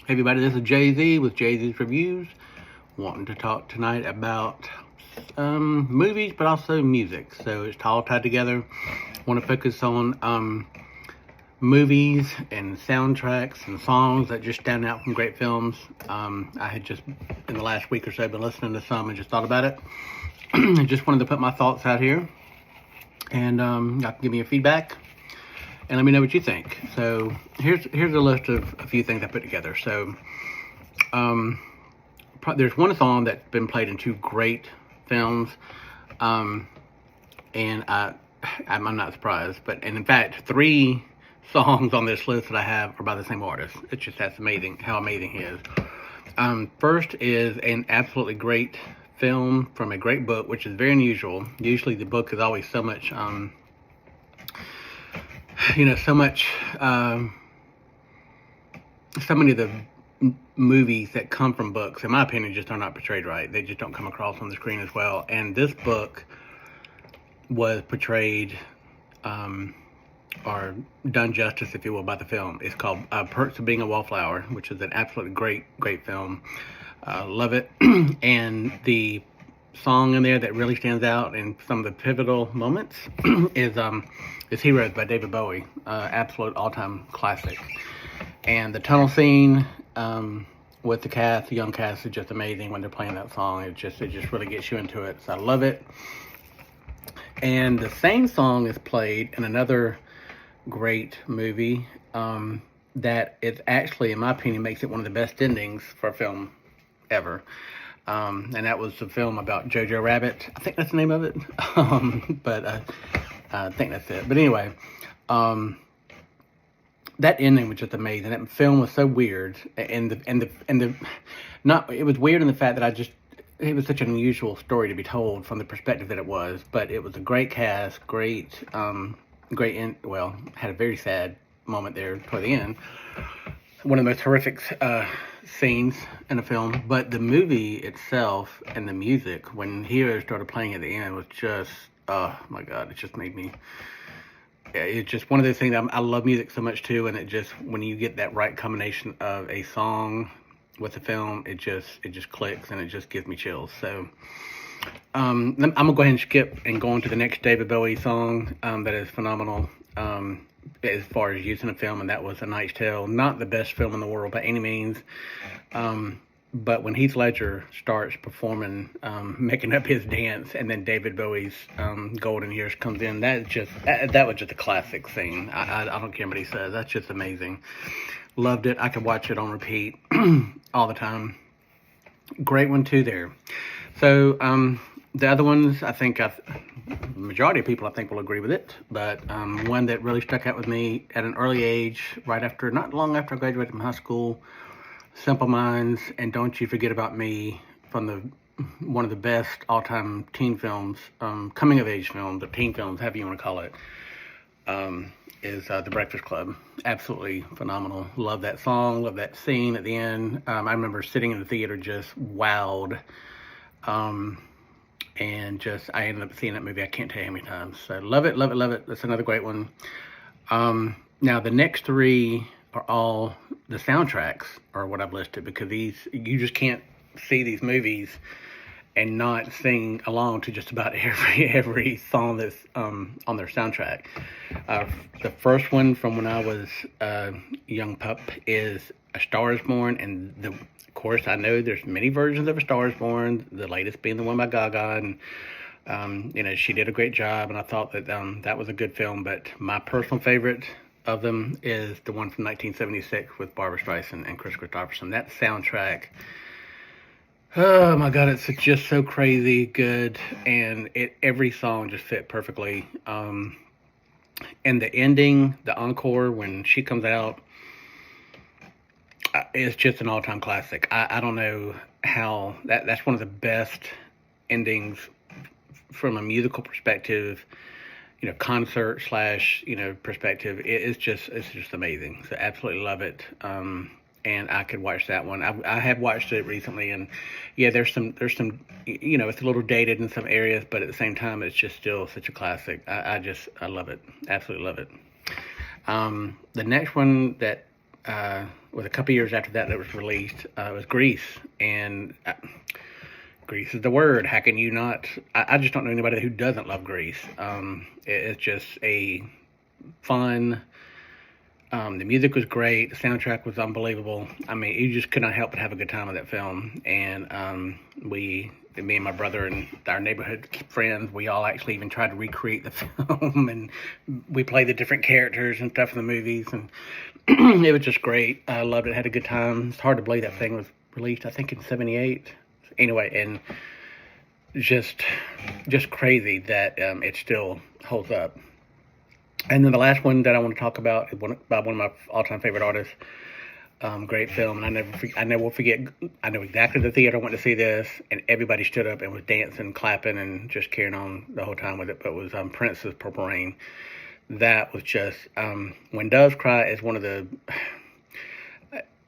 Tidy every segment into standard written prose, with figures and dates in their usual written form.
Hey everybody, this is Jay-Z with Jay-Z's Reviews. Wanting to talk tonight about movies, but also music. So it's all tied together. Want to focus on movies and soundtracks and songs that just stand out from great films. I had just, in the last week or so, been listening to some and just thought about it. I just wanted to put my thoughts out here. And y'all can give me your feedback. And let me know what you think. So here's a list of a few things I put together. So there's one song that's been played in two great films, and I'm not surprised. And in fact, three songs on this list that I have are by the same artist. It's just that's amazing how amazing he is. First is an absolutely great film from a great book, which is very unusual. Usually the book is always so much so many of the movies that come from books, in my opinion, just are not portrayed right. They just don't come across on the screen as well. And this book was portrayed or done justice, if you will, by the film. It's called Perks of Being a Wallflower, which is an absolutely great film. Love it. And the song in there that really stands out in some of the pivotal moments is Heroes by David Bowie. Absolute all-time classic. And the tunnel scene with the young cast is just amazing when they're playing that song. It just really gets you into it. So I love it. And the same song is played in another great movie that is actually, in my opinion, makes it one of the best endings for a film ever. And that was the film about Jojo Rabbit. I think that's the name of it. But I think that's it. But anyway, that ending was just amazing. That film was so weird, and it was weird in the fact that it was such an unusual story to be told from the perspective that it was. But it was a great cast, had a very sad moment there toward the end. One of the most horrific scenes in a film, but the movie itself and the music, when Heroes started playing at the end, was just, oh my God, it just made me, it's just one of those things. I love music so much too, and it just, when you get that right combination of a song with a film, it just clicks, and it just gives me chills. So I'm gonna go ahead and skip and go on to the next David Bowie song that is phenomenal as far as using a film, and that was A Knight's Tale. Not the best film in the world by any means, but when Heath Ledger starts performing, making up his dance, and then David Bowie's Golden Years comes in, that was just a classic scene. I don't care what he says. That's just amazing. Loved it. I could watch it on repeat all the time. Great one too there. So the other ones, I think the majority of people I think will agree with it, but one that really stuck out with me at an early age, not long after I graduated from high school, Simple Minds and Don't You Forget About Me, from one of the best all-time teen films, coming of age films, or teen films, however you want to call it, is The Breakfast Club. Absolutely phenomenal. Love that song, love that scene at the end. I remember sitting in the theater just wowed. And I ended up seeing that movie, I can't tell you how many times. So love it, love it, love it. That's another great one. Now the next three are all the soundtracks are what I've listed, because you just can't see these movies and not sing along to just about every song that's on their soundtrack. The first one from when I was a young pup is A Star Is Born, and of course, I know there's many versions of A Star Is Born, the latest being the one by Gaga, and she did a great job, and I thought that that was a good film, but my personal favorite of them is the one from 1976 with Barbra Streisand and Chris Christopherson. That soundtrack, oh my God, it's just so crazy good, and every song just fit perfectly. And the ending, the encore, when she comes out, it's just an all-time classic. I don't know how that's one of the best endings from a musical perspective, concert / perspective. It's just amazing. So absolutely love it. And I could watch that one. I have watched it recently, and yeah, there's some it's a little dated in some areas, but at the same time, it's just still such a classic. I love it. Absolutely love it. The next one that was a couple years after that it was released. It was Grease, and Grease is the word. How can you not? I just don't know anybody who doesn't love Grease. It's just a fun. The music was great. The soundtrack was unbelievable. I mean, you just could not help but have a good time with that film. And me and my brother and our neighborhood friends, we all actually even tried to recreate the film, and we played the different characters and stuff in the movies, and it was just great. I loved it. Had a good time. It's hard to believe that thing was released, I think, in '78. Anyway, and just crazy that it still holds up. And then the last one that I want to talk about is by one of my all-time favorite artists. Great film, and I never will forget. I know exactly the theater I went to see this, and everybody stood up and was dancing, clapping, and just carrying on the whole time with it. But it was Prince's Purple Rain. That was just When Doves Cry is one of the.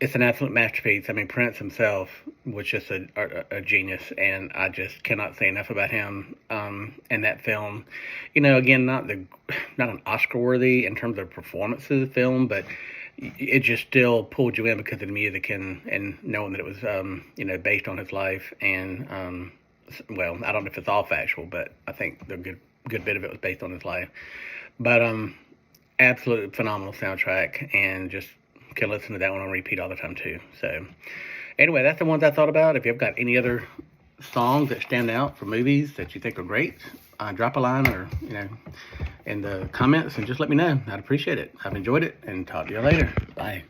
It's an absolute masterpiece. I mean, Prince himself was just a genius, and I just cannot say enough about him in that film. You know, again, not an Oscar-worthy in terms of performances film, but it just still pulled you in because of the music and knowing that it was based on his life. And well, I don't know if it's all factual, but I think the good bit of it was based on his life. But absolutely phenomenal soundtrack, and just can listen to that one on repeat all the time too. So anyway, that's the ones I thought about. If you've got any other songs that stand out for movies that you think are great, drop a line or in the comments and just let me know. I'd appreciate it. I've enjoyed it, and talk to you later. Bye.